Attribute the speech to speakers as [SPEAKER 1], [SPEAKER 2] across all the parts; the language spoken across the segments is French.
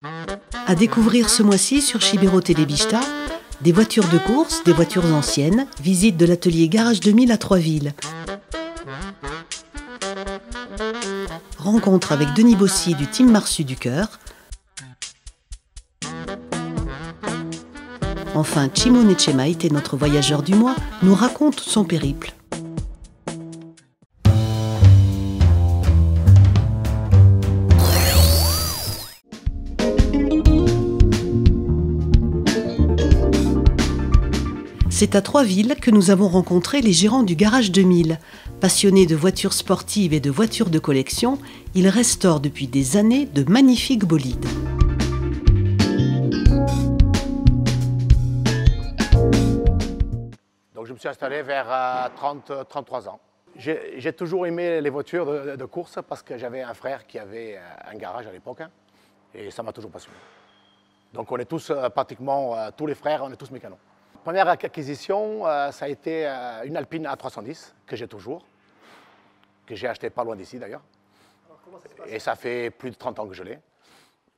[SPEAKER 1] À découvrir ce mois-ci sur Chibero Telebista, des voitures de course, des voitures anciennes, visite de l'atelier Garage 2000 à Troisville. Rencontre avec Denis Bossy du Team Marsu du Cœur. Enfin, Chimone Echemaït, notre voyageur du mois, nous raconte son périple. C'est à Troisville que nous avons rencontré les gérants du Garage 2000. Passionnés de voitures sportives et de voitures de collection, ils restaurent depuis des années de magnifiques bolides.
[SPEAKER 2] Donc je me suis installé vers 33 ans. J'ai toujours aimé les voitures de course parce que j'avais un frère qui avait un garage à l'époque et ça m'a toujours passionné. Donc on est tous, pratiquement tous les frères, on est tous mécanos. Première acquisition, ça a été une Alpine A310 que j'ai toujours, que j'ai acheté pas loin d'ici d'ailleurs. Et ça fait plus de 30 ans que je l'ai,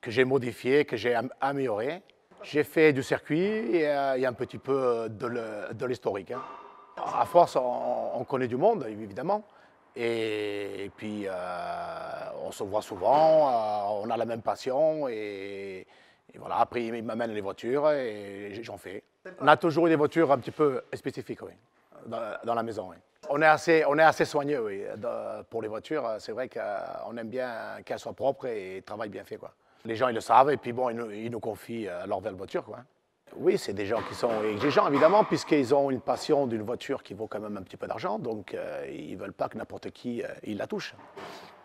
[SPEAKER 2] que j'ai modifié, que j'ai amélioré. J'ai fait du circuit et un petit peu de l'historique. À force, on connaît du monde, évidemment. Et puis, on se voit souvent, on a la même passion. Et voilà, après, il m'amène les voitures et j'en fais. On a toujours eu des voitures un petit peu spécifiques, oui, dans la maison. Oui. On est assez soigneux, oui, pour les voitures. C'est vrai qu'on aime bien qu'elles soient propres et travaillent bien fait, quoi. Les gens, ils le savent et puis bon, ils nous confient leur belle voiture, quoi. Oui, c'est des gens qui sont exigeants, évidemment, puisqu'ils ont une passion d'une voiture qui vaut quand même un petit peu d'argent. Donc, ils ne veulent pas que n'importe qui il la touche.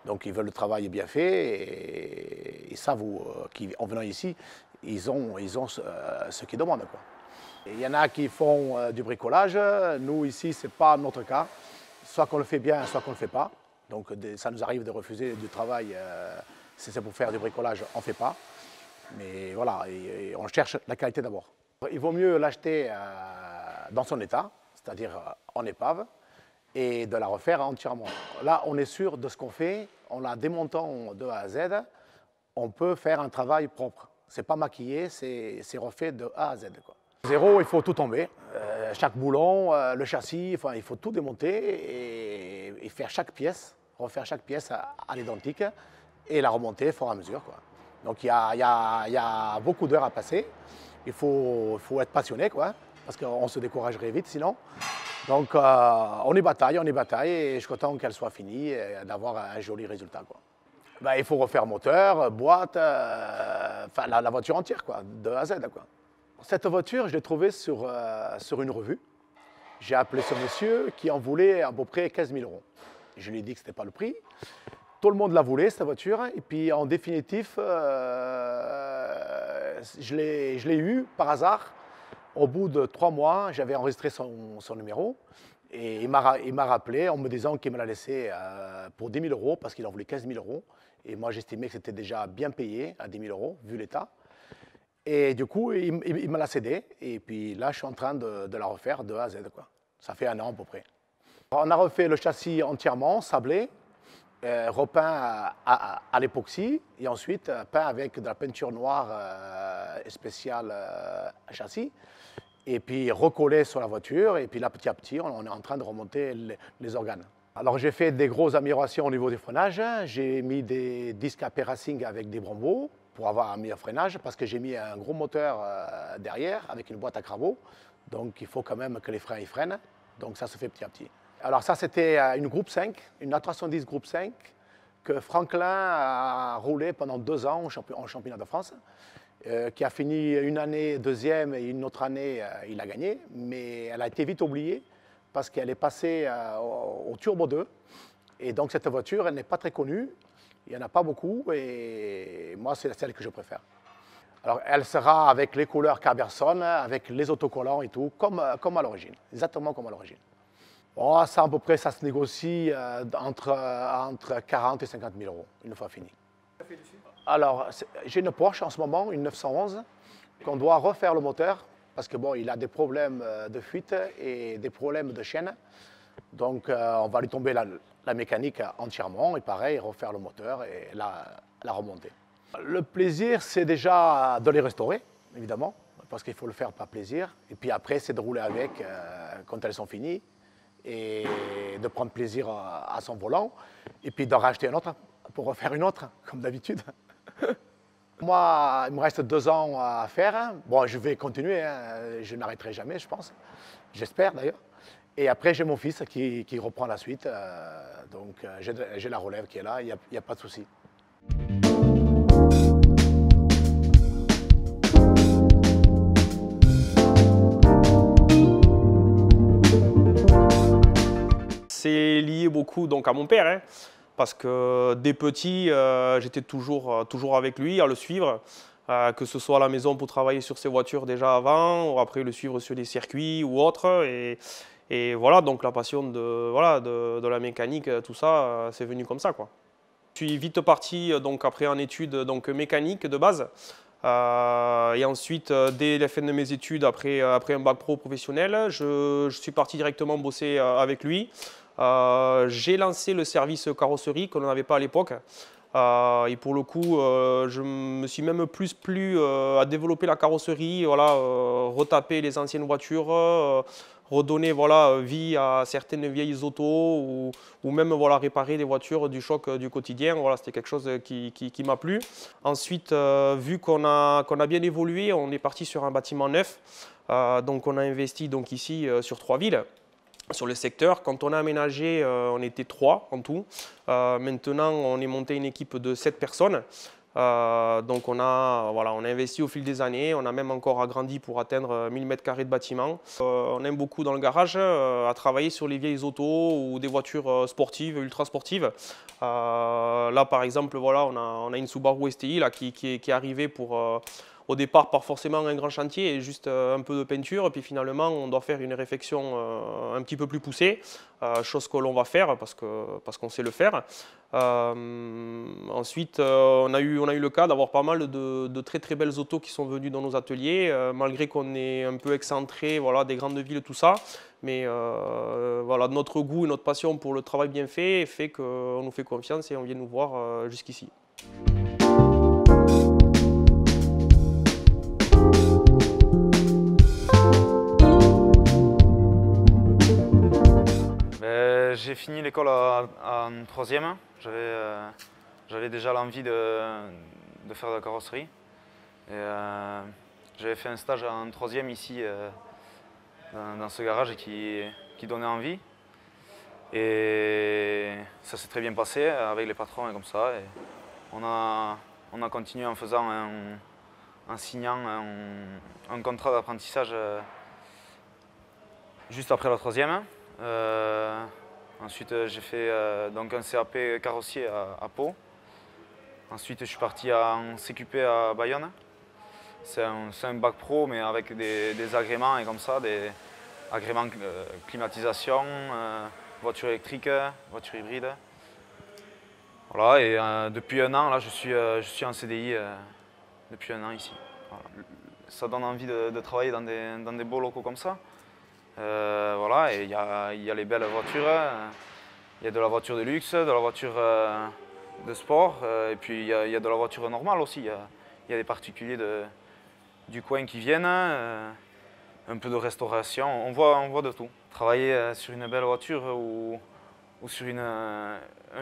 [SPEAKER 2] Donc, ils veulent le travail bien fait et ils savent qu'en venant ici, ils ont ce qu'ils demandent, quoi. Il y en a qui font du bricolage. Nous, ici, ce n'est pas notre cas. Soit qu'on le fait bien, soit qu'on ne le fait pas. Donc, ça nous arrive de refuser du travail. Si c'est pour faire du bricolage, on ne fait pas. Mais voilà, et on cherche la qualité d'abord. Il vaut mieux l'acheter dans son état, c'est-à-dire en épave, et de la refaire entièrement. Là, on est sûr de ce qu'on fait. En la démontant de A à Z, on peut faire un travail propre. Ce n'est pas maquillé, c'est refait de A à Z, quoi. Zéro, il faut tout tomber. Chaque boulon, le châssis, enfin, il faut tout démonter et faire chaque pièce, refaire chaque pièce à l'identique et la remonter au fur et à mesure, quoi. Donc il y a beaucoup d'heures à passer. Il faut être passionné, quoi, parce qu'on se découragerait vite sinon. Donc on y bataille et je suis content qu'elle soit finie et d'avoir un joli résultat, quoi. Ben, il faut refaire moteur, boîte, enfin, la voiture entière, quoi, de A à Z, quoi. Cette voiture, je l'ai trouvée sur une revue. J'ai appelé ce monsieur qui en voulait à peu près 15 000 €. Je lui ai dit que ce n'était pas le prix. Tout le monde la voulait, cette voiture. Et puis, en définitif, je l'ai eu par hasard. Au bout de 3 mois, j'avais enregistré son numéro. Et il m'a rappelé en me disant qu'il me l'a laissé pour 10 000 € parce qu'il en voulait 15 000 €. Et moi, j'estimais que c'était déjà bien payé à 10 000 €, vu l'état. Et du coup, il me l'a cédé. Et puis là, je suis en train de la refaire de A à Z, quoi. Ça fait 1 an à peu près. On a refait le châssis entièrement, sablé, repeint à l'époxy et ensuite peint avec de la peinture noire spéciale châssis. Et puis recollé sur la voiture. Et puis là, petit à petit, on est en train de remonter les organes. Alors j'ai fait des grosses améliorations au niveau du freinage. J'ai mis des disques AP Racing avec des Brembo pour avoir un meilleur freinage parce que j'ai mis un gros moteur derrière avec une boîte à cravaud. Donc il faut quand même que les freins y freinent. Donc ça se fait petit à petit. Alors ça c'était une Groupe 5, une A310 Groupe 5 que Franklin a roulé pendant 2 ans en championnat de France, qui a fini une année deuxième et une autre année il a gagné. Mais elle a été vite oubliée parce qu'elle est passée au Turbo 2. Et donc cette voiture, elle n'est pas très connue. Il n'y en a pas beaucoup et moi, c'est celle que je préfère. Alors, elle sera avec les couleurs Carberson, avec les autocollants et tout, comme à l'origine, exactement comme à l'origine. Bon, ça, à peu près, ça se négocie entre 40 et 50 000 € une fois fini. Alors, j'ai une Porsche en ce moment, une 911, qu'on doit refaire le moteur parce que bon, il a des problèmes de fuite et des problèmes de chaîne. Donc, on va lui tomber la mécanique entièrement et pareil, refaire le moteur et la remonter. Le plaisir, c'est déjà de les restaurer, évidemment, parce qu'il faut le faire par plaisir. Et puis après, c'est de rouler avec quand elles sont finies et de prendre plaisir à son volant. Et puis d'en racheter un autre pour refaire une autre, comme d'habitude. Moi, il me reste 2 ans à faire. Bon, je vais continuer, hein. Je n'arrêterai jamais, je pense. J'espère d'ailleurs. Et après, j'ai mon fils qui reprend la suite. Donc, j'ai la relève qui est là, il n'y a pas de souci.
[SPEAKER 3] C'est lié beaucoup donc, à mon père, hein, parce que dès petit, j'étais toujours avec lui, à le suivre, que ce soit à la maison pour travailler sur ses voitures déjà avant, ou après le suivre sur des circuits ou autres. Et voilà, donc la passion de la mécanique, tout ça, c'est venu comme ça, quoi. Je suis vite parti donc, après en études donc, mécaniques de base. Et ensuite, dès la fin de mes études, après un bac pro professionnel, je suis parti directement bosser avec lui. J'ai lancé le service carrosserie qu'on n'avait pas à l'époque. Et pour le coup, je me suis même plus plu à développer la carrosserie, voilà, retaper les anciennes voitures, redonner voilà, vie à certaines vieilles autos ou même voilà, réparer des voitures du choc du quotidien. Voilà, c'était quelque chose qui m'a plu. Ensuite, vu qu'on a bien évolué, on est parti sur un bâtiment neuf. Donc on a investi donc, ici sur 3 villes. Sur le secteur, quand on a aménagé, on était 3 en tout. Maintenant, on est monté une équipe de 7 personnes. Donc on a investi au fil des années, on a même encore agrandi pour atteindre 1000 m² de bâtiment. On aime beaucoup dans le garage à travailler sur les vieilles autos ou des voitures sportives, ultra sportives. Là par exemple, voilà, on a une Subaru STI là, qui est arrivée pour au départ pas forcément un grand chantier et juste un peu de peinture. Et puis finalement on doit faire une réfection un petit peu plus poussée, chose que l'on va faire parce qu'on sait le faire. Ensuite, on a eu le cas d'avoir pas mal de très très belles autos qui sont venues dans nos ateliers, malgré qu'on est un peu excentré, voilà, des grandes villes, tout ça. Mais voilà, notre goût et notre passion pour le travail bien fait qu'on nous fait confiance et on vient nous voir jusqu'ici.
[SPEAKER 4] J'ai fini l'école en 3e. J'avais déjà l'envie de faire de la carrosserie. J'avais fait un stage en 3e ici dans ce garage qui donnait envie. Et ça s'est très bien passé avec les patrons et comme ça. Et on a continué en signant un contrat d'apprentissage juste après la 3e. Ensuite, j'ai fait donc un CAP carrossier à Pau. Ensuite, je suis parti en CQP à Bayonne. C'est un bac pro, mais avec des agréments et comme ça, des agréments climatisation, voiture électrique, voiture hybride. Voilà, et depuis un an, là, je suis en CDI depuis un an ici. Voilà. Ça donne envie de travailler dans des beaux locaux comme ça. Voilà, et il y a les belles voitures, il y a de la voiture de luxe, de la voiture de sport, et puis il y a de la voiture normale aussi. Il y a des particuliers du coin qui viennent, un peu de restauration, on voit de tout. Travailler sur une belle voiture ou sur un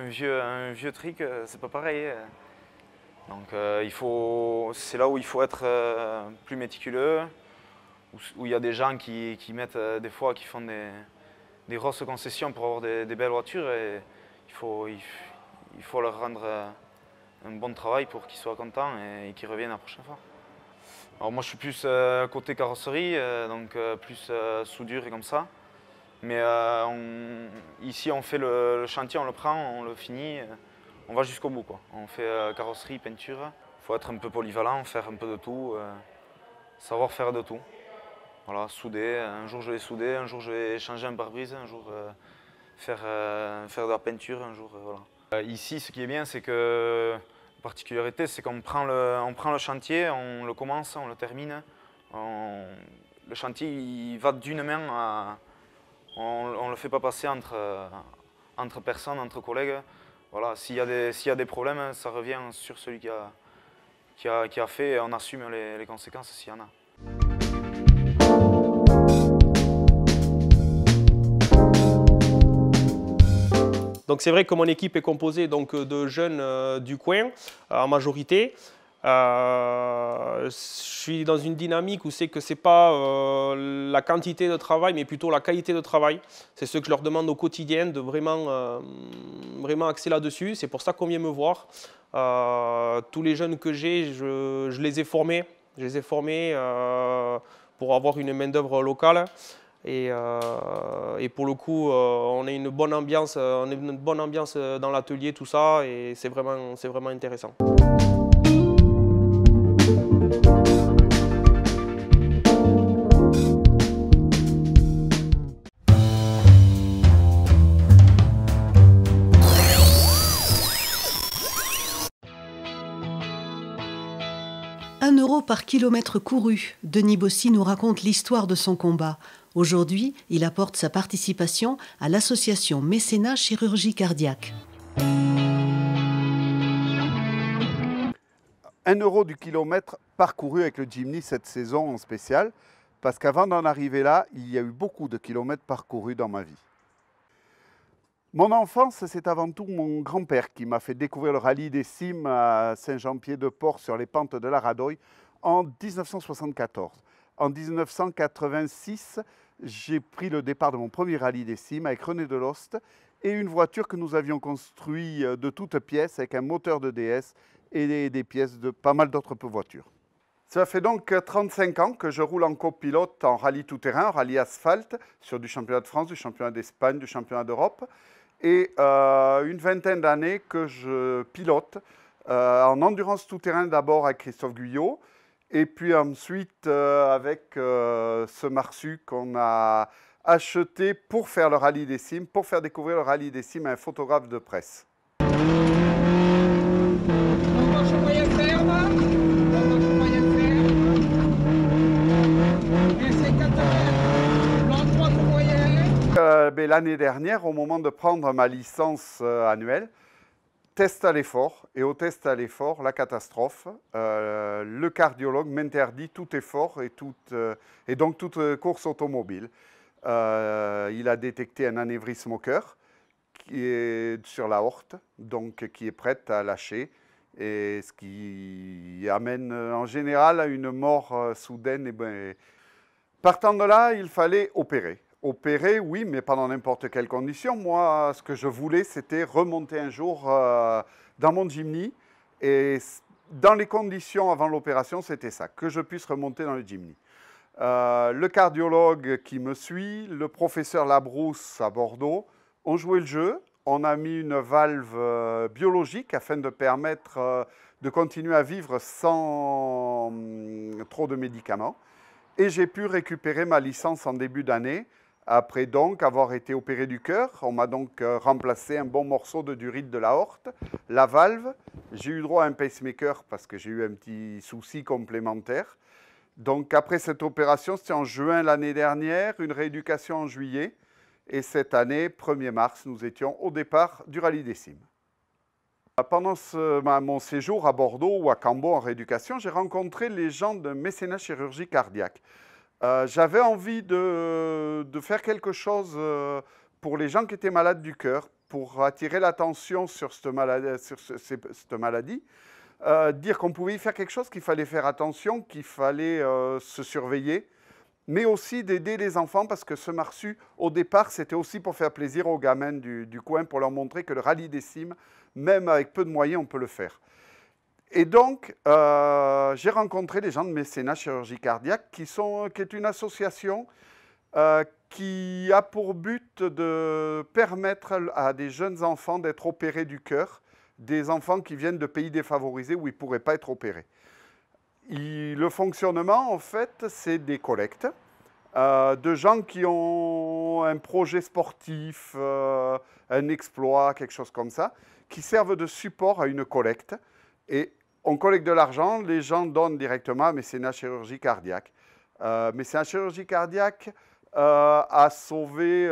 [SPEAKER 4] vieux trick, c'est pas pareil. Donc c'est là où il faut être plus méticuleux, où il y a des gens qui mettent des fois, qui font des grosses concessions pour avoir des belles voitures et il faut leur rendre un bon travail pour qu'ils soient contents et qu'ils reviennent la prochaine fois. Alors moi je suis plus côté carrosserie, donc plus soudure et comme ça. Mais ici on fait le chantier, on le prend, on le finit, on va jusqu'au bout, quoi. On fait carrosserie, peinture. Il faut être un peu polyvalent, faire un peu de tout, savoir faire de tout. Voilà, souder, un jour je vais souder, un jour je vais changer un pare-brise, un jour faire de la peinture, un jour voilà. Ici ce qui est bien c'est que la particularité c'est qu'on prend le chantier, on le commence, on le termine. Le chantier il va d'une main à... On ne le fait pas passer entre personnes, entre collègues. Voilà, s'il y a des problèmes, ça revient sur celui qui a fait, et on assume les conséquences s'il y en a.
[SPEAKER 3] Donc c'est vrai que mon équipe est composée donc, de jeunes du coin, en majorité. Je suis dans une dynamique où c'est que ce n'est pas la quantité de travail, mais plutôt la qualité de travail. C'est ce que je leur demande au quotidien, de vraiment axer là-dessus. C'est pour ça qu'on vient me voir. Tous les jeunes que j'ai, je les ai formés. Je les ai formés pour avoir une main-d'œuvre locale. Et pour le coup, on a une bonne ambiance dans l'atelier, tout ça, et c'est vraiment intéressant.
[SPEAKER 1] €1 par kilomètre couru. Denis Bossy nous raconte l'histoire de son combat. Aujourd'hui, il apporte sa participation à l'association Mécénat Chirurgie Cardiaque.
[SPEAKER 5] 1 € du kilomètre parcouru avec le Jimny cette saison en spécial, parce qu'avant d'en arriver là, il y a eu beaucoup de kilomètres parcourus dans ma vie. Mon enfance, c'est avant tout mon grand-père qui m'a fait découvrir le rallye des cimes à Saint-Jean-Pied-de-Port sur les pentes de la Radoye en 1974. En 1986, j'ai pris le départ de mon premier rallye des cimes avec René Deloste et une voiture que nous avions construite de toutes pièces avec un moteur de DS et des pièces de pas mal d'autres voitures. Ça fait donc 35 ans que je roule en copilote en rallye tout-terrain, en rallye asphalte, sur du championnat de France, du championnat d'Espagne, du championnat d'Europe. Et une vingtaine d'années que je pilote en endurance tout-terrain d'abord avec Christophe Guyot, et puis ensuite avec ce Marsu qu'on a acheté pour faire le rallye des cimes, pour faire découvrir le rallye des cimes à un photographe de presse. L'année dernière, au moment de prendre ma licence annuelle, test à l'effort. Et au test à l'effort, la catastrophe. Le cardiologue m'interdit tout effort et donc toute course automobile. Il a détecté un anévrisme au cœur qui est sur l'aorte, donc qui est prête à lâcher. Et ce qui amène en général à une mort soudaine. Partant de là, il fallait opérer. Opérer, oui, mais pas dans n'importe quelle condition. Moi, ce que je voulais, c'était remonter un jour dans mon Jimny. Et dans les conditions avant l'opération, c'était ça, que je puisse remonter dans le Jimny. Le cardiologue qui me suit, le professeur Labrousse à Bordeaux, ont joué le jeu. On a mis une valve biologique afin de permettre de continuer à vivre sans trop de médicaments. Et j'ai pu récupérer ma licence en début d'année. Après donc avoir été opéré du cœur, on m'a donc remplacé un bon morceau de durite de l'aorte, la valve. J'ai eu droit à un pacemaker parce que j'ai eu un petit souci complémentaire. Donc après cette opération, c'était en juin l'année dernière, une rééducation en juillet. Et cette année, 1er mars, nous étions au départ du rallye des cimes. Pendant mon séjour à Bordeaux ou à Cambo en rééducation, j'ai rencontré les gens de Mécénat Chirurgie Cardiaque. J'avais envie de faire quelque chose pour les gens qui étaient malades du cœur, pour attirer l'attention sur cette maladie, dire qu'on pouvait y faire quelque chose, qu'il fallait faire attention, qu'il fallait se surveiller, mais aussi d'aider les enfants, parce que ce Marsu, au départ, c'était aussi pour faire plaisir aux gamins du coin, pour leur montrer que le rallye des cimes, même avec peu de moyens, on peut le faire. Et donc, j'ai rencontré les gens de Mécénat Chirurgie Cardiaque, qui est une association qui a pour but de permettre à des jeunes enfants d'être opérés du cœur, des enfants qui viennent de pays défavorisés où ils ne pourraient pas être opérés. Le fonctionnement, en fait, c'est des collectes de gens qui ont un projet sportif, un exploit, quelque chose comme ça, qui servent de support à une collecte. Et on collecte de l'argent, les gens donnent directement à Mécénat Chirurgie Cardiaque. Mécénat Chirurgie Cardiaque a sauvé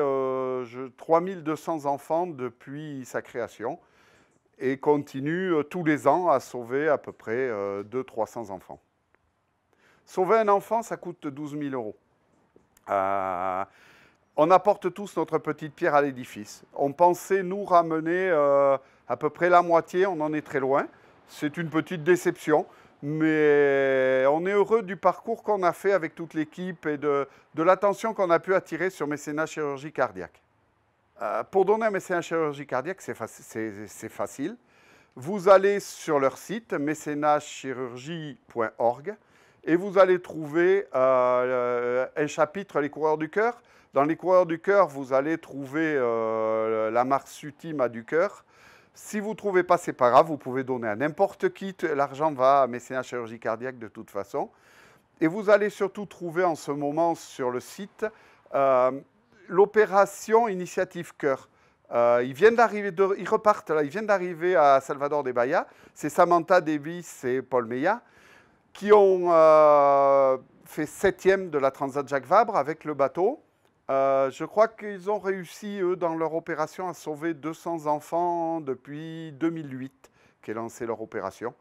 [SPEAKER 5] 3200 enfants depuis sa création. et continue tous les ans à sauver à peu près 200-300 enfants. Sauver un enfant, ça coûte 12 000 €. On apporte tous notre petite pierre à l'édifice. On pensait nous ramener à peu près la moitié, on en est très loin. C'est une petite déception, mais on est heureux du parcours qu'on a fait avec toute l'équipe et de l'attention qu'on a pu attirer sur Mécénat Chirurgie Cardiaque. Pour donner un mécénat chirurgie cardiaque, c'est facile. Vous allez sur leur site, mécénatchirurgie.org, et vous allez trouver un chapitre « Les coureurs du cœur ». Dans les coureurs du cœur, vous allez trouver la marque Sutim du cœur. Si vous ne trouvez pas, ce n'est pas grave, vous pouvez donner à n'importe qui. L'argent va à Mécénat Chirurgie Cardiaque de toute façon. Et vous allez surtout trouver en ce moment sur le site l'opération Initiative Cœur. Ils repartent là, ils viennent d'arriver à Salvador de Bahia. C'est Samantha Davis et Paul Meillat qui ont fait 7e de la Transat Jacques Vabre avec le bateau. Je crois qu'ils ont réussi, eux, dans leur opération, à sauver 200 enfants depuis 2008, qu'est lancée leur opération.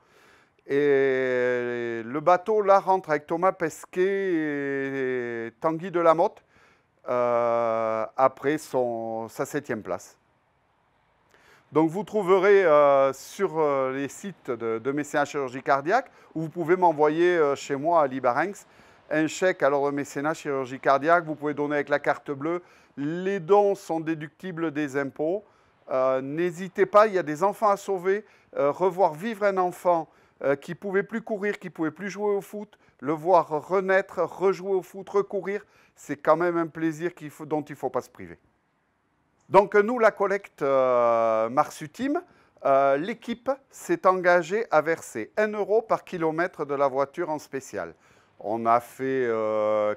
[SPEAKER 5] Et le bateau, là, rentre avec Thomas Pesquet et Tanguy Delamotte après sa 7e place. Donc, vous trouverez sur les sites de Mécénat Chirurgie Cardiaque, où vous pouvez m'envoyer chez moi à Libarenx un chèque à l'ordre de Mécénat Chirurgie Cardiaque. Vous pouvez donner avec la carte bleue. Les dons sont déductibles des impôts. N'hésitez pas, il y a des enfants à sauver. Revoir vivre un enfant qui ne pouvait plus courir, qui ne pouvait plus jouer au foot, le voir renaître, rejouer au foot, recourir, c'est quand même un plaisir dont il ne faut pas se priver. Donc nous, la collecte Marsutim, l'équipe s'est engagée à verser 1 € par kilomètre de la voiture en spécial. On a fait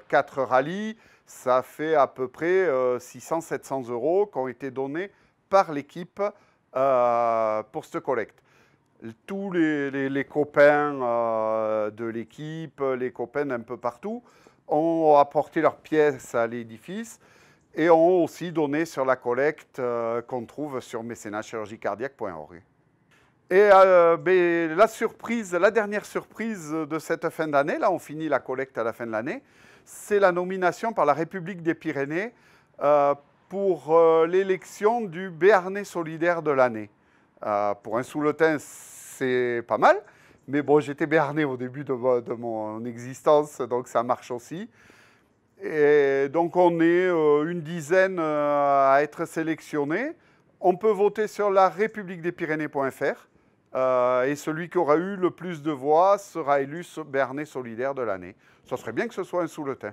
[SPEAKER 5] 4 rallyes, ça fait à peu près 600-700 € qui ont été donnés par l'équipe pour cette collecte. Tous les copains de l'équipe, les copains un peu partout, ont apporté leurs pièces à l'édifice et ont aussi donné sur la collecte qu'on trouve sur mécénatchirurgiecardiaque.org. Et la dernière surprise de cette fin d'année, là on finit la collecte à la fin de l'année, c'est la nomination par la République des Pyrénées pour l'élection du Béarnais solidaire de l'année. Pour un Souletain, c'est pas mal, mais bon, j'étais Béarnais au début de mon existence, donc ça marche aussi. Et donc on est une dizaine à être sélectionnés. On peut voter sur la républiquedespyrénées.fr et celui qui aura eu le plus de voix sera élu Béarnais solidaire de l'année. Ça serait bien que ce soit un Souletain.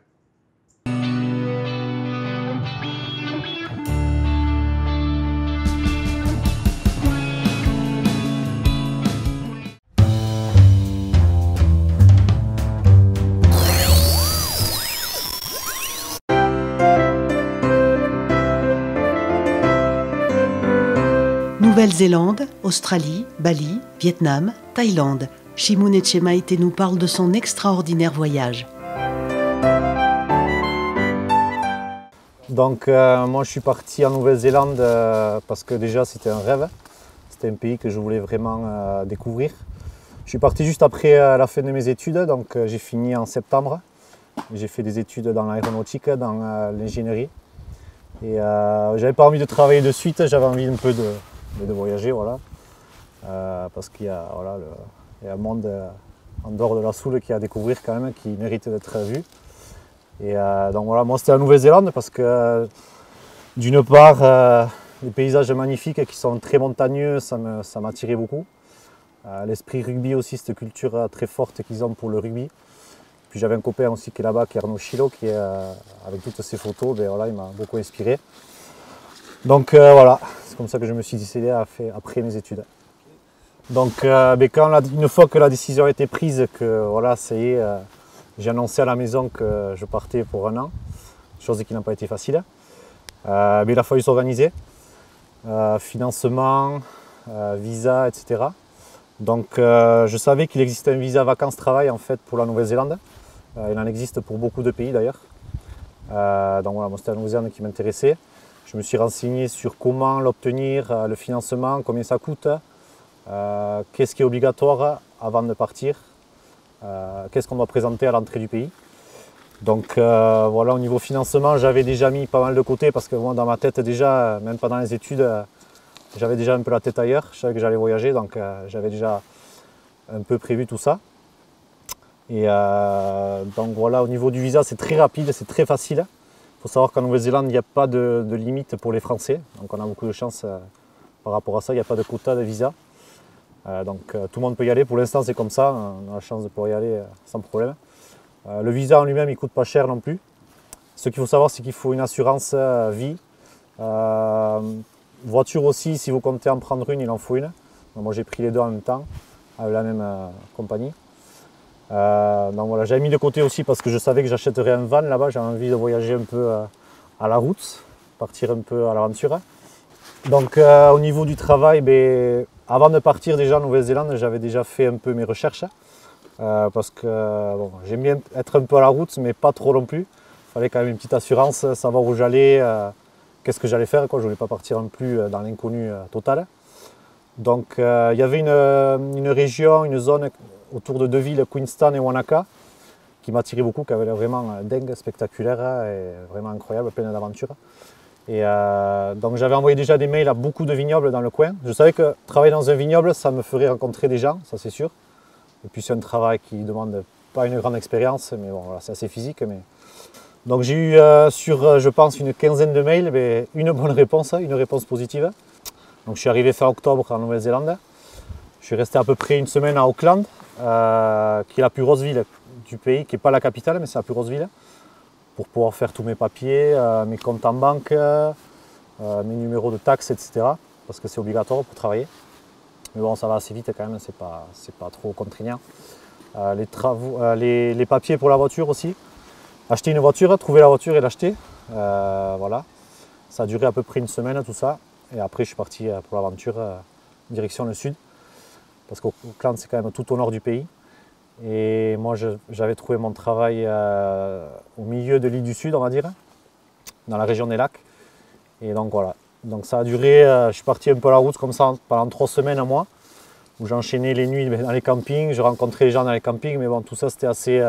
[SPEAKER 1] Nouvelle-Zélande, Australie, Bali, Vietnam, Thaïlande. Chimoun Etchemaïté nous parle de son extraordinaire voyage.
[SPEAKER 6] Donc moi je suis parti en Nouvelle-Zélande parce que déjà c'était un rêve. C'était un pays que je voulais vraiment découvrir. Je suis parti juste après la fin de mes études, donc j'ai fini en septembre. J'ai fait des études dans l'aéronautique, dans l'ingénierie. Et j'avais pas envie de travailler de suite, j'avais envie un peu de voyager, voilà. Parce qu'il y a, voilà, il y a un monde en dehors de la Soule qui a à découvrir quand même, qui mérite d'être vu. Et donc voilà, moi c'était la Nouvelle-Zélande parce que d'une part, les paysages magnifiques qui sont très montagneux, ça m'attirait beaucoup. L'esprit rugby aussi, cette culture très forte qu'ils ont pour le rugby. Puis j'avais un copain aussi qui est là-bas, qui est Arnaud Chilo, qui est, avec toutes ses photos, ben voilà, il m'a beaucoup inspiré. Donc voilà, c'est comme ça que je me suis décidé après mes études. Donc une fois que la décision a été prise, que voilà, ça y est, j'ai annoncé à la maison que je partais pour 1 an, chose qui n'a pas été facile. Mais il a fallu s'organiser, financement, visa, etc. Donc je savais qu'il existait un visa vacances-travail en fait pour la Nouvelle-Zélande. Il en existe pour beaucoup de pays d'ailleurs. Donc voilà, moi c'était la Nouvelle-Zélande qui m'intéressait. Je me suis renseigné sur comment l'obtenir, le financement, combien ça coûte. qu'est-ce qui est obligatoire avant de partir, qu'est-ce qu'on doit présenter à l'entrée du pays. Donc voilà, au niveau financement, j'avais déjà mis pas mal de côté parce que moi, dans ma tête déjà, même pendant les études, j'avais déjà un peu la tête ailleurs. Je savais que j'allais voyager, donc j'avais déjà un peu prévu tout ça. Et donc voilà, au niveau du visa, c'est très rapide, c'est très facile. Il faut savoir qu'en Nouvelle-Zélande, il n'y a pas de limite pour les Français. Donc on a beaucoup de chance par rapport à ça, il n'y a pas de quota de visa. Donc tout le monde peut y aller. Pour l'instant, c'est comme ça, on a la chance de pouvoir y aller sans problème. Le visa en lui-même, il ne coûte pas cher non plus. Ce qu'il faut savoir, c'est qu'il faut une assurance vie. Voiture aussi, si vous comptez en prendre une, il en faut une. Donc, moi, j'ai pris les deux en même temps, avec la même compagnie. Donc voilà, j'avais mis de côté aussi parce que je savais que j'achèterais un van là-bas. J'avais envie de voyager un peu à la route, partir un peu à l'aventure. Donc au niveau du travail, avant de partir déjà en Nouvelle-Zélande, j'avais déjà fait un peu mes recherches. Parce que bon, j'aime bien être un peu à la route, mais pas trop non plus. Il fallait quand même une petite assurance, savoir où j'allais, qu'est-ce que j'allais faire. Je ne voulais pas partir non plus dans l'inconnu total. Donc il y avait une région, une zone autour de deux villes, Queenstown et Wanaka, qui m'attirait beaucoup, qui avait l'air vraiment dingue, spectaculaire et vraiment incroyable, pleine d'aventures. Et donc j'avais envoyé déjà des mails à beaucoup de vignobles dans le coin. Je savais que travailler dans un vignoble, ça me ferait rencontrer des gens, ça c'est sûr. Et puis c'est un travail qui ne demande pas une grande expérience, mais bon, voilà, c'est assez physique. Donc j'ai eu sur, je pense, une quinzaine de mails, une bonne réponse, une réponse positive. Donc je suis arrivé fin octobre en Nouvelle-Zélande. Je suis resté à peu près une semaine à Auckland, qui est la plus grosse ville du pays, qui n'est pas la capitale, mais c'est la plus grosse ville, pour pouvoir faire tous mes papiers, mes comptes en banque, mes numéros de taxes, etc. Parce que c'est obligatoire pour travailler. Mais bon, ça va assez vite quand même, c'est pas trop contraignant. Les papiers pour la voiture aussi. Acheter une voiture, trouver la voiture et l'acheter. Voilà. Ça a duré à peu près une semaine tout ça. Et après, je suis parti pour l'aventure, direction le sud. Parce qu'Auckland, c'est quand même tout au nord du pays. Et moi, j'avais trouvé mon travail au milieu de l'île du Sud, on va dire, dans la région des lacs. Et donc voilà. Donc ça a duré, je suis parti un peu à la route comme ça pendant 3 semaines à moi, où j'enchaînais les nuits dans les campings, je rencontrais les gens dans les campings, mais bon, tout ça c'était assez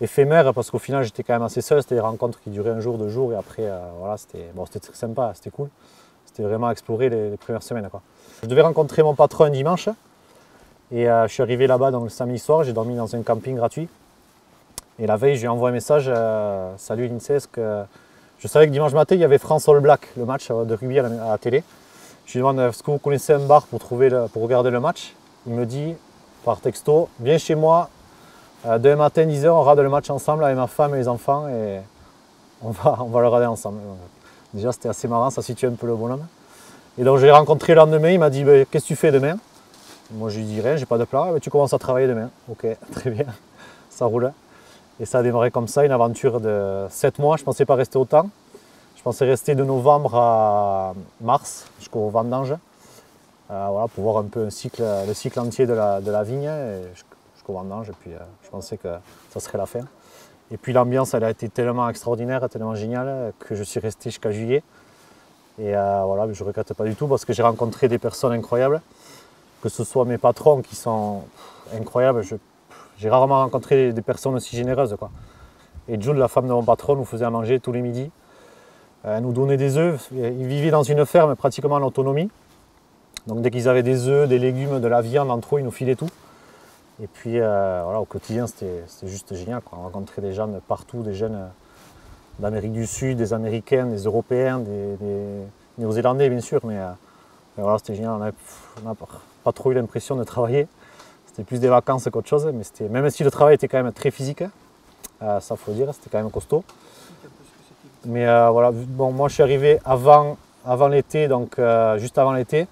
[SPEAKER 6] éphémère parce qu'au final j'étais quand même assez seul, c'était des rencontres qui duraient un jour, 2 jours, et après voilà, c'était très sympa, c'était cool. C'était vraiment explorer les premières semaines, quoi. Je devais rencontrer mon patron un dimanche, et je suis arrivé là-bas donc, le samedi soir, j'ai dormi dans un camping gratuit. Et la veille, je lui ai envoyé un message, salut Lindsay, je savais que dimanche matin, il y avait France All Black, le match de rugby à la télé. Je lui demande, est-ce que vous connaissez un bar pour regarder le match? Il me dit, par texto, viens chez moi, demain matin, 10 h, on regarde le match ensemble avec ma femme et les enfants et on va le regarder ensemble. Déjà, c'était assez marrant, ça situe un peu le bonhomme. Et donc, je l'ai rencontré le lendemain, il m'a dit, qu'est-ce que tu fais demain? Moi, je lui dis rien, j'ai pas de plan. Tu commences à travailler demain. Ok, très bien, ça roule. Et ça a démarré comme ça, une aventure de 7 mois. Je ne pensais pas rester autant. Je pensais rester de novembre à mars jusqu'au vendange. Voilà, pour voir un peu le cycle entier de la vigne jusqu'au vendange. Et puis je pensais que ça serait la fin. Et puis l'ambiance, elle a été tellement extraordinaire, tellement géniale que je suis resté jusqu'à juillet. Et voilà, je ne regrette pas du tout parce que j'ai rencontré des personnes incroyables. Que ce soit mes patrons qui sont incroyables. J'ai rarement rencontré des personnes aussi généreuses, quoi. Et Jules, la femme de mon patron, nous faisait à manger tous les midis. Elle nous donnait des œufs. Ils vivaient dans une ferme pratiquement en autonomie. Donc dès qu'ils avaient des œufs, des légumes, de la viande, entre eux, ils nous filaient tout. Et puis voilà, au quotidien, c'était juste génial, quoi. On rencontrait des gens de partout, des jeunes d'Amérique du Sud, des Américains, des Européens, des Néo-Zélandais bien sûr. Mais voilà, c'était génial. On n'a pas trop eu l'impression de travailler. C'était plus des vacances qu'autre chose, mais même si le travail était quand même très physique, ça faut dire, c'était quand même costaud. Mais voilà, bon, moi je suis arrivé avant l'été, donc juste avant l'été.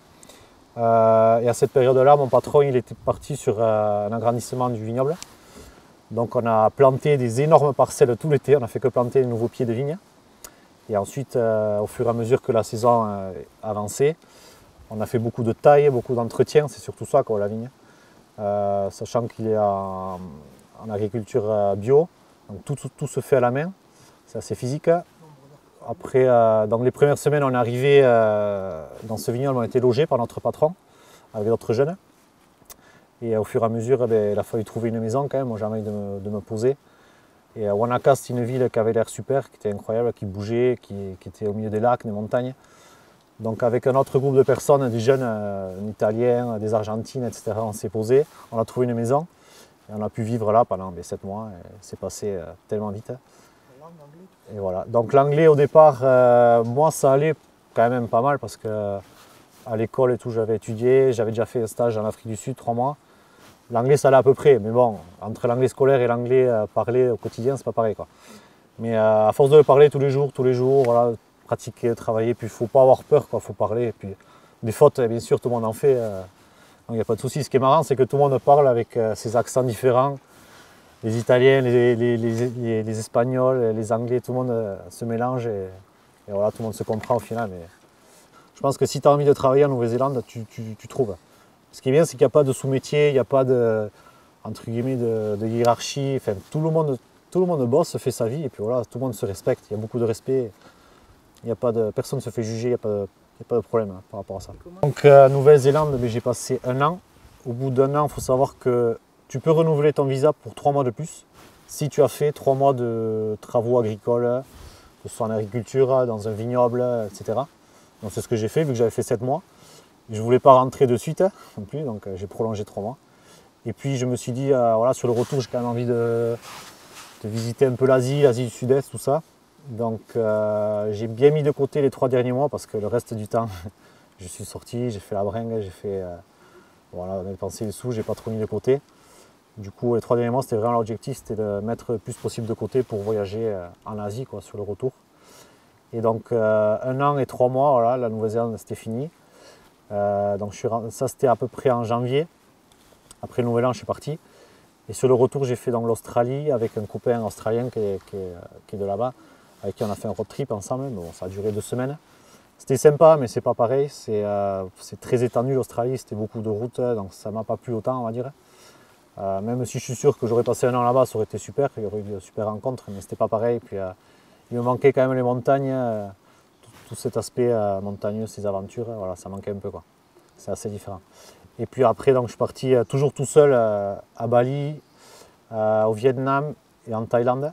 [SPEAKER 6] Et à cette période-là, mon patron il était parti sur un agrandissement du vignoble. Donc on a planté des énormes parcelles tout l'été, on n'a fait que planter de nouveaux pieds de vigne. Et ensuite, au fur et à mesure que la saison avançait, on a fait beaucoup de taille, beaucoup d'entretien, c'est surtout ça, quoi, la vigne. Sachant qu'il est en agriculture bio, donc tout se fait à la main, c'est assez physique. Après, dans les premières semaines, on est arrivé dans ce vignoble, on a été logé par notre patron, avec d'autres jeunes. Et au fur et à mesure, il a fallu trouver une maison quand même. Moi, j'ai envie de me poser. Et Wanaka, c'est une ville qui avait l'air super, qui était incroyable, qui bougeait, qui était au milieu des lacs, des montagnes. Donc avec un autre groupe de personnes, des jeunes, un Italien, des Argentines, etc., on s'est posé, on a trouvé une maison. Et on a pu vivre là pendant 7 mois. C'est passé tellement vite. Et voilà. Donc l'anglais au départ, moi ça allait quand même pas mal parce que à l'école et tout, j'avais étudié, j'avais déjà fait un stage en Afrique du Sud, 3 mois. L'anglais, ça allait à peu près, mais bon, entre l'anglais scolaire et l'anglais parlé au quotidien, c'est pas pareil, quoi. Mais à force de le parler tous les jours, voilà, pratiquer, travailler, puis il ne faut pas avoir peur, il faut parler. Et puis des fautes, bien sûr, tout le monde en fait, donc il n'y a pas de souci. Ce qui est marrant, c'est que tout le monde parle avec ses accents différents. Les Italiens, les Espagnols, les Anglais, tout le monde se mélange et voilà, tout le monde se comprend au final. Mais je pense que si tu as envie de travailler en Nouvelle-Zélande, tu trouves. Ce qui est bien, c'est qu'il n'y a pas de sous-métier, il n'y a pas de, entre guillemets, de hiérarchie. Enfin, tout le monde bosse, fait sa vie et puis voilà, tout le monde se respecte. Il y a beaucoup de respect. Personne ne se fait juger, il n'y a pas de problème par rapport à ça. Donc, Nouvelle-Zélande, j'ai passé 1 an. Au bout d'1 an, il faut savoir que tu peux renouveler ton visa pour 3 mois de plus si tu as fait 3 mois de travaux agricoles, que ce soit en agriculture, dans un vignoble, etc. Donc c'est ce que j'ai fait vu que j'avais fait 7 mois. Je ne voulais pas rentrer de suite non plus, donc j'ai prolongé 3 mois. Et puis je me suis dit, voilà, sur le retour, j'ai quand même envie de visiter un peu l'Asie du Sud-Est, tout ça. Donc j'ai bien mis de côté les 3 derniers mois parce que le reste du temps, je suis sorti, j'ai fait la bringue, j'ai fait, voilà, dépensé les sous, j'ai pas trop mis de côté. Du coup, les 3 derniers mois, c'était vraiment l'objectif, c'était de mettre le plus possible de côté pour voyager en Asie, quoi, sur le retour. Et donc 1 an et 3 mois, voilà, la Nouvelle-Zélande, c'était fini. Donc ça, c'était à peu près en janvier. Après le Nouvel An, je suis parti. Et sur le retour, j'ai fait l'Australie avec un copain australien qui est de là-bas, avec qui on a fait un road trip ensemble. Bon, ça a duré 2 semaines. C'était sympa, mais c'est pas pareil. C'est très étendu l'Australie, c'était beaucoup de routes, donc ça m'a pas plu autant, on va dire. Même si je suis sûr que j'aurais passé 1 an là-bas, ça aurait été super, il y aurait eu de super rencontres, mais c'était pas pareil. Puis il me manquait quand même les montagnes, tout cet aspect montagneux, ces aventures, voilà, ça manquait un peu, quoi. C'est assez différent. Et puis après, donc, je suis parti toujours tout seul à Bali, au Vietnam et en Thaïlande.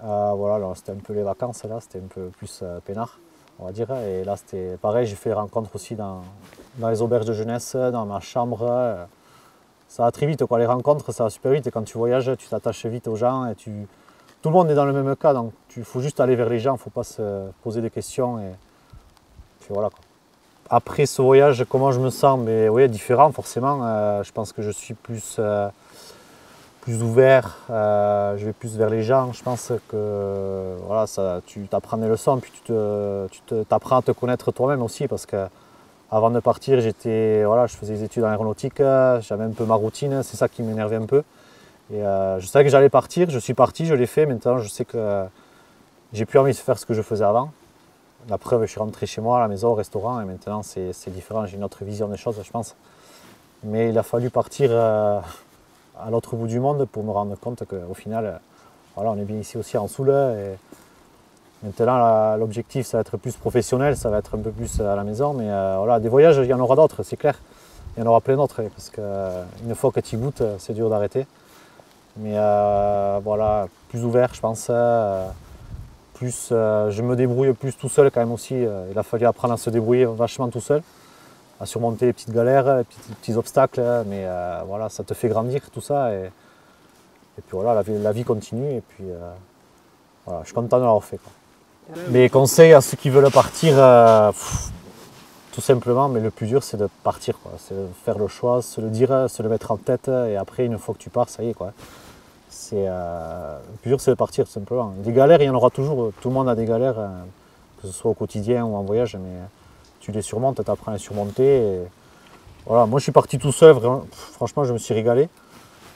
[SPEAKER 6] Voilà, c'était un peu les vacances, là, c'était un peu plus peinard, on va dire. Et là, c'était pareil, j'ai fait des rencontres aussi dans les auberges de jeunesse, dans ma chambre. Ça va très vite, quoi. Les rencontres, ça va super vite. Et quand tu voyages, tu t'attaches vite aux gens. Et tout le monde est dans le même cas, donc il faut juste aller vers les gens, il ne faut pas se poser des questions. Et puis voilà, quoi. Après ce voyage, comment je me sens? Mais oui, différent forcément. Je pense que je suis plus ouvert, je vais plus vers les gens. Je pense que voilà, tu t'apprends des leçons, puis tu t'apprends à te connaître toi-même aussi, parce que avant de partir, voilà, je faisais des études en aéronautique, j'avais un peu ma routine, c'est ça qui m'énervait un peu. Et je savais que j'allais partir, je suis parti, je l'ai fait. Maintenant, je sais que j'ai plus envie de faire ce que je faisais avant. La preuve, je suis rentré chez moi, à la maison, au restaurant, et maintenant c'est différent, j'ai une autre vision des choses, je pense. Mais il a fallu partir à l'autre bout du monde pour me rendre compte qu'au final, voilà, on est bien ici aussi en Soule. Et maintenant, l'objectif, ça va être plus professionnel, ça va être un peu plus à la maison. Mais voilà, des voyages, il y en aura d'autres, c'est clair. Il y en aura plein d'autres, parce qu'une fois que tu y goûtes, c'est dur d'arrêter. Mais voilà, plus ouvert, je pense. Je me débrouille plus tout seul quand même aussi. Il a fallu apprendre à se débrouiller vachement tout seul, à surmonter les petites galères, les petits obstacles. Mais voilà, ça te fait grandir tout ça. Et puis voilà, la vie continue. Et puis voilà, je suis content de l'avoir fait, quoi. Mes conseils à ceux qui veulent partir, tout simplement, mais le plus dur c'est de partir, quoi. C'est de faire le choix, se le dire, se le mettre en tête. Et après, une fois que tu pars, ça y est, quoi. Le plus dur c'est de partir tout simplement. Des galères, il y en aura toujours, tout le monde a des galères, que ce soit au quotidien ou en voyage, mais tu les surmontes, tu apprends à les surmonter. Et voilà, moi je suis parti tout seul, vraiment, franchement je me suis régalé,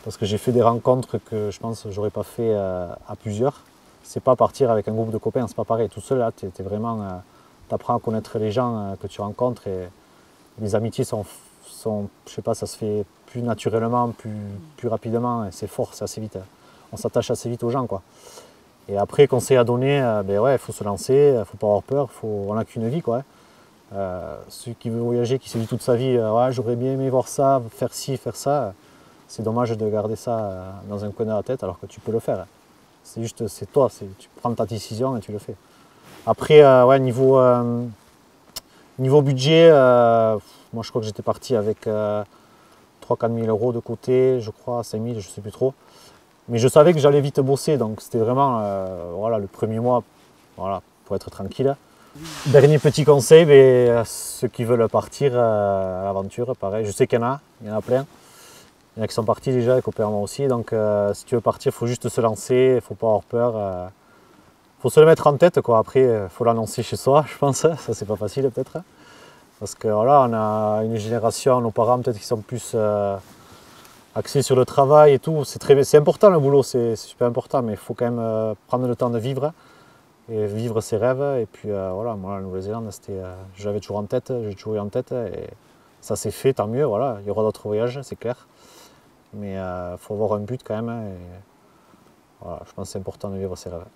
[SPEAKER 6] parce que j'ai fait des rencontres que je pense que j'aurais pas fait à plusieurs. C'est pas partir avec un groupe de copains, c'est pas pareil. Tout seul là, tu apprends à connaître les gens que tu rencontres, et les amitiés sont, je sais pas, ça se fait plus naturellement, plus rapidement, et c'est fort, c'est assez vite. On s'attache assez vite aux gens, quoi. Et après, conseil à donner, ben ouais, il faut se lancer, il ne faut pas avoir peur, on n'a qu'une vie, quoi. Celui qui veut voyager, qui se dit toute sa vie, ouais, j'aurais bien aimé voir ça, faire ci, faire ça, c'est dommage de garder ça dans un coin de la tête alors que tu peux le faire. C'est juste, c'est toi, tu prends ta décision et tu le fais. Après, ouais, niveau budget, moi je crois que j'étais parti avec 3-4 000 euros de côté, je crois, 5 000, je ne sais plus trop. Mais je savais que j'allais vite bosser, donc c'était vraiment voilà, le premier mois voilà, pour être tranquille. Dernier petit conseil, ceux qui veulent partir à l'aventure, pareil, je sais qu'il y en a plein. Il y en a qui sont partis déjà, les copains moi aussi, donc si tu veux partir, il faut juste se lancer, il ne faut pas avoir peur. Faut se le mettre en tête, quoi. Après, il faut l'annoncer chez soi, je pense, ça c'est pas facile peut-être. Parce que voilà, on a une génération, nos parents peut-être qui sont plus axés sur le travail et tout. C'est important le boulot, c'est super important, mais il faut quand même prendre le temps de vivre et vivre ses rêves. Et puis voilà, moi la Nouvelle-Zélande, j'avais toujours en tête, j'ai toujours eu en tête et ça s'est fait, tant mieux, voilà. Il y aura d'autres voyages, c'est clair. Mais il faut avoir un but quand même. Et, voilà, je pense que c'est important de vivre ses rêves.